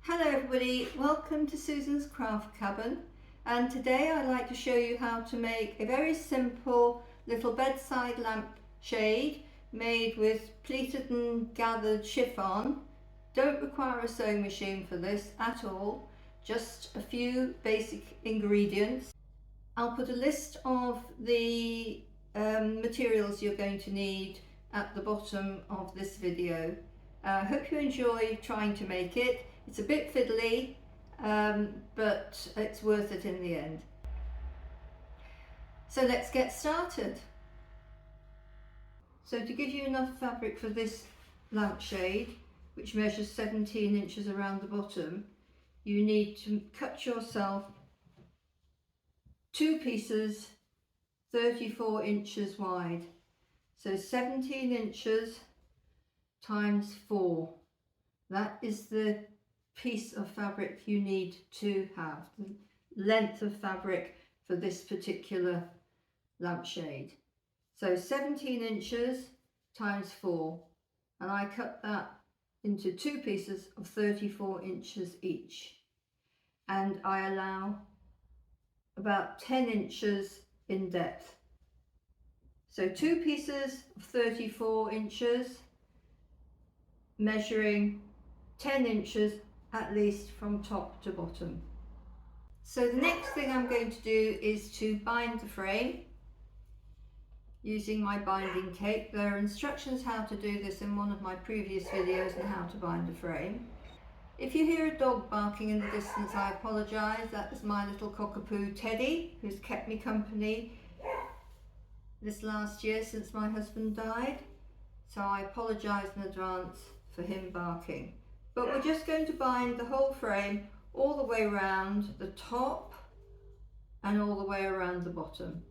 Hello everybody, welcome to Susan's Craft Cabin, and today I'd like to show you how to make a very simple little bedside lamp shade made with pleated and gathered chiffon. Don't require a sewing machine for this at all, just a few basic ingredients. I'll put a list of the materials you're going to need at the bottom of this video. I hope you enjoy trying to make it. It's a bit fiddly, but it's worth it in the end. So let's get started. So to give you enough fabric for this lampshade, which measures 17 inches around the bottom, you need to cut yourself 2 pieces 34 inches wide. So 17 inches times 4. That is the piece of fabric you need to have, the length of fabric for this particular lampshade. So 17 inches times 4, and I cut that into 2 pieces of 34 inches each, and I allow about 10 inches in depth. So 2 pieces of 34 inches measuring 10 inches at least from top to bottom. So the next thing I'm going to do is to bind the frame using my binding tape. There are instructions how to do this in one of my previous videos on how to bind a frame. If you hear a dog barking in the distance, I apologise. That is my little cockapoo Teddy, who's kept me company this last year since my husband died. So I apologise in advance for him barking. But we're just going to bind the whole frame all the way around the top and all the way around the bottom.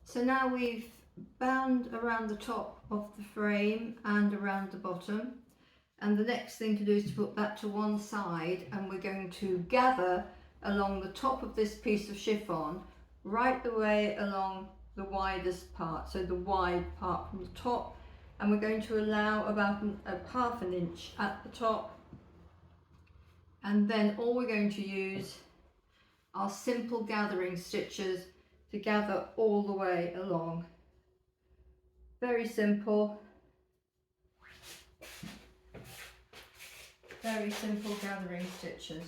So now we've bound around the top of the frame and around the bottom, and the next thing to do is to put that to one side, and we're going to gather along the top of this piece of chiffon right the way along the widest part, so the wide part from the top, and we're going to allow about half an inch at the top, and then all we're going to use are simple gathering stitches to gather all the way along. Very simple, very simple gathering stitches.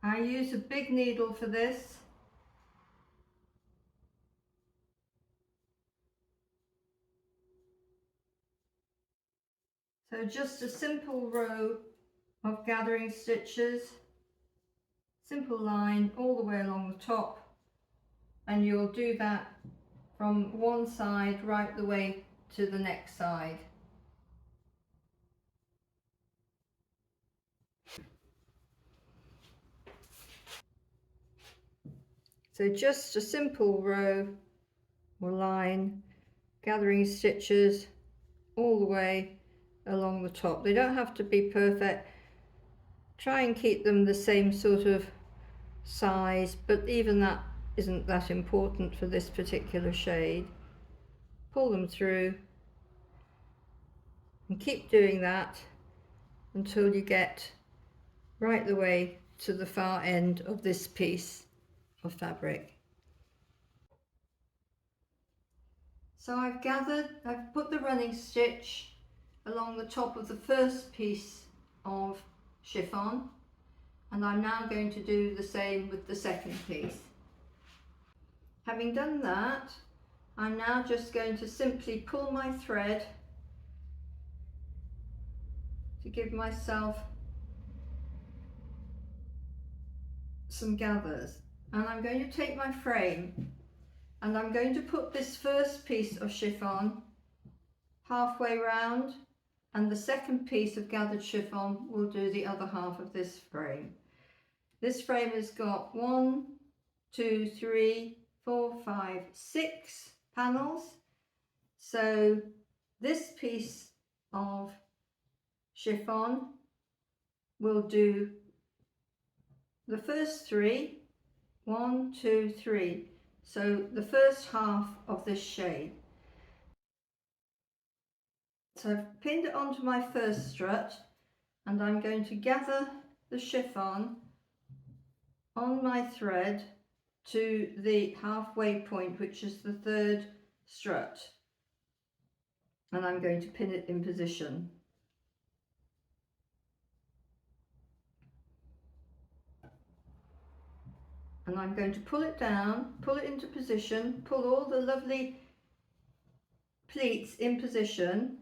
I use a big needle for this. So just a simple row of gathering stitches, simple line all the way along the top, and you'll do that from one side right the way to the next side. So just a simple row or line, gathering stitches all the way along the top. They don't have to be perfect. Try and keep them the same sort of size, but even that isn't that important for this particular shade. Pull them through and keep doing that until you get right the way to the far end of this piece of fabric. So I've put the running stitch along the top of the first piece of chiffon, and I'm now going to do the same with the second piece. Having done that, I'm now just going to simply pull my thread to give myself some gathers, and I'm going to take my frame and I'm going to put this first piece of chiffon halfway round, and the second piece of gathered chiffon will do the other half of this frame. This frame has got 1, 2, 3, 4, 5, 6 panels. So this piece of chiffon will do the first 3, 1, 2, 3. So the first half of this shade. So I've pinned it onto my first strut, and I'm going to gather the chiffon on my thread to the halfway point, which is the third strut, and I'm going to pin it in position. And I'm going to pull it down, pull it into position, pull all the lovely pleats in position.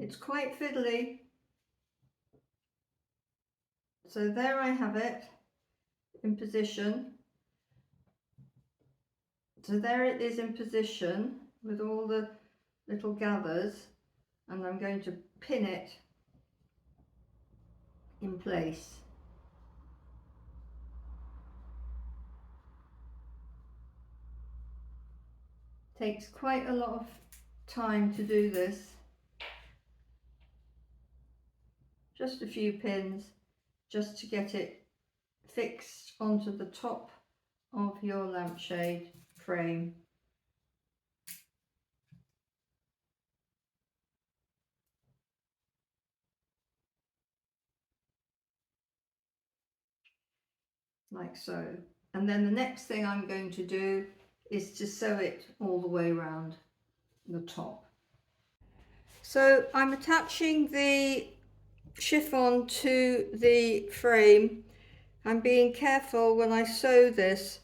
It's quite fiddly. So there I have it in position. So there it is in position with all the little gathers, and I'm going to pin it in place. Takes quite a lot of time to do this. Just a few pins just to get it fixed onto the top of your lampshade frame. Like so. And then the next thing I'm going to do is to sew it all the way around the top. So I'm attaching the chiffon to the frame. I'm being careful when I sew this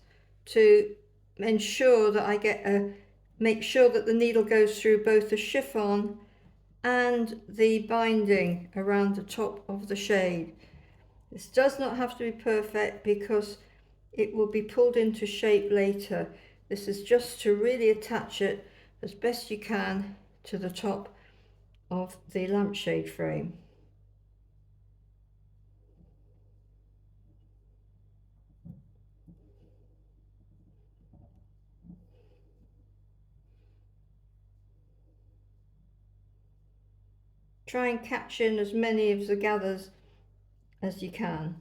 to ensure that I make sure that the needle goes through both the chiffon and the binding around the top of the shade. This does not have to be perfect because it will be pulled into shape later. This is just to really attach it as best you can to the top of the lampshade frame. Try and catch in as many of the gathers as you can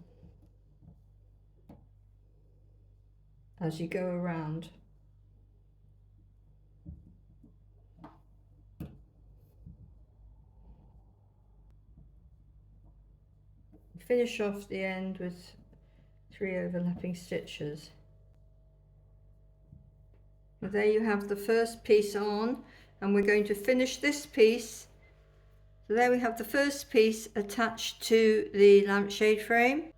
as you go around. Finish off the end with 3 overlapping stitches. And there you have the first piece on, and we're going to finish this piece. So there we have the first piece attached to the lampshade frame.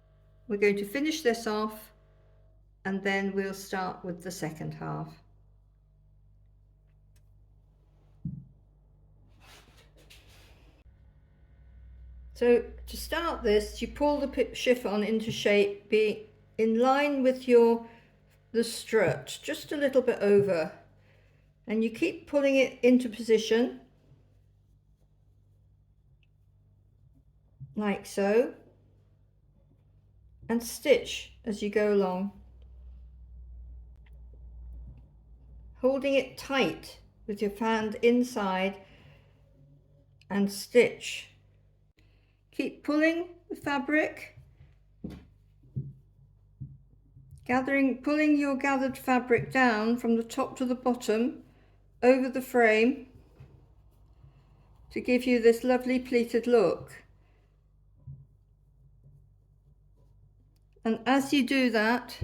We're going to finish this off, and then we'll start with the second half. So to start this, you pull the chiffon into shape, be in line with the strut, just a little bit over, and you keep pulling it into position like so, and stitch as you go along, holding it tight with your hand inside, and stitch. Keep pulling the fabric, pulling your gathered fabric down from the top to the bottom over the frame to give you this lovely pleated look. And as you do that,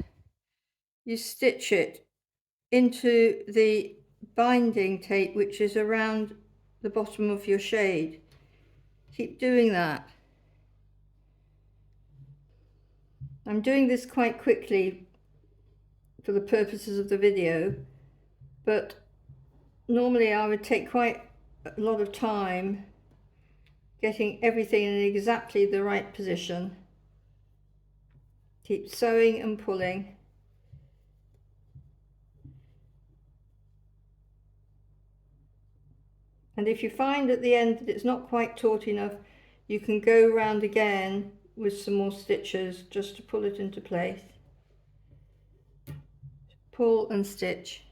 you stitch it into the binding tape which is around the bottom of your shade. Keep doing that. I'm doing this quite quickly for the purposes of the video, but normally I would take quite a lot of time getting everything in exactly the right position. Keep sewing and pulling. And if you find at the end that it's not quite taut enough, you can go round again with some more stitches just to pull it into place. Pull and stitch.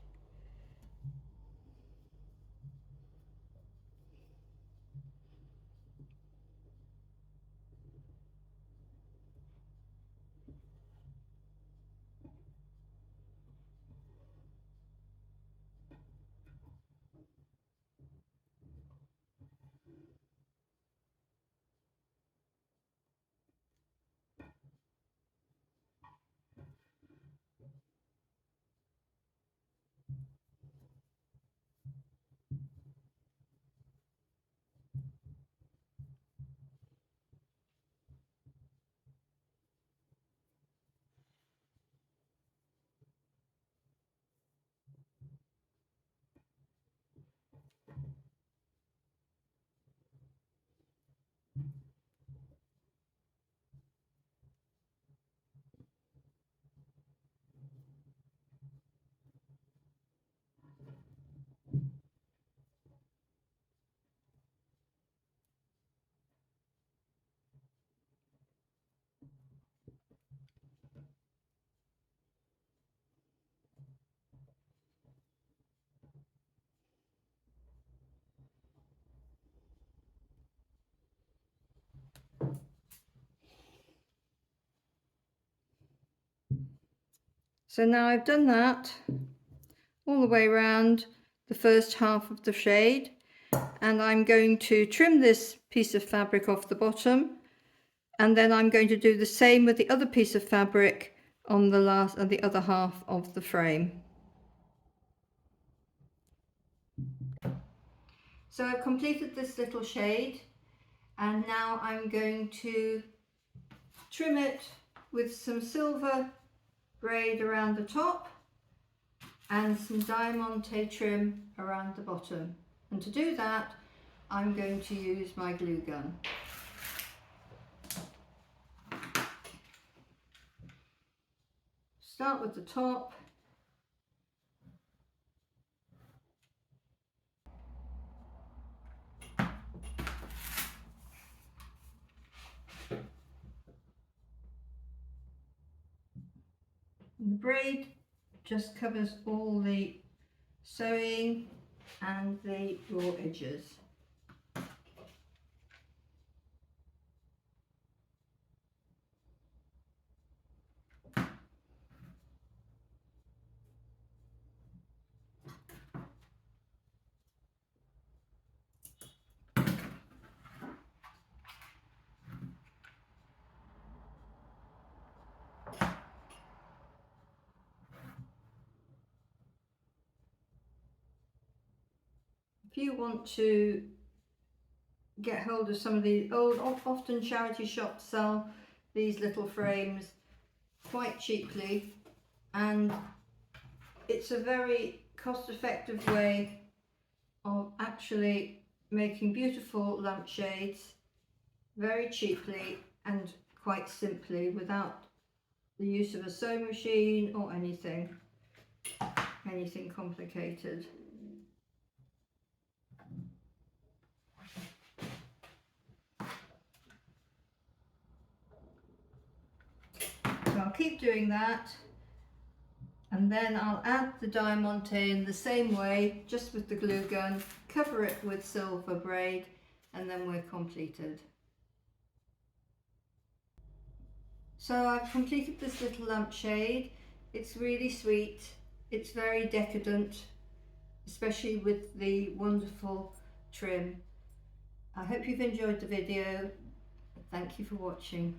So now I've done that all the way around the first half of the shade, and I'm going to trim this piece of fabric off the bottom, and then I'm going to do the same with the other piece of fabric on the last and the other half of the frame. So I've completed this little shade, and now I'm going to trim it with some silver braid around the top and some diamante trim around the bottom. And to do that, I'm going to use my glue gun. Start with the top. And the braid just covers all the sewing and the raw edges. If you want to get hold of some of the often charity shops sell these little frames quite cheaply, and it's a very cost-effective way of actually making beautiful lampshades very cheaply and quite simply, without the use of a sewing machine or anything complicated. So I'll keep doing that, and then I'll add the diamante in the same way, just with the glue gun, cover it with silver braid, and then we're completed. So I've completed this little lampshade. It's really sweet, it's very decadent, especially with the wonderful trim. I hope you've enjoyed the video. Thank you for watching.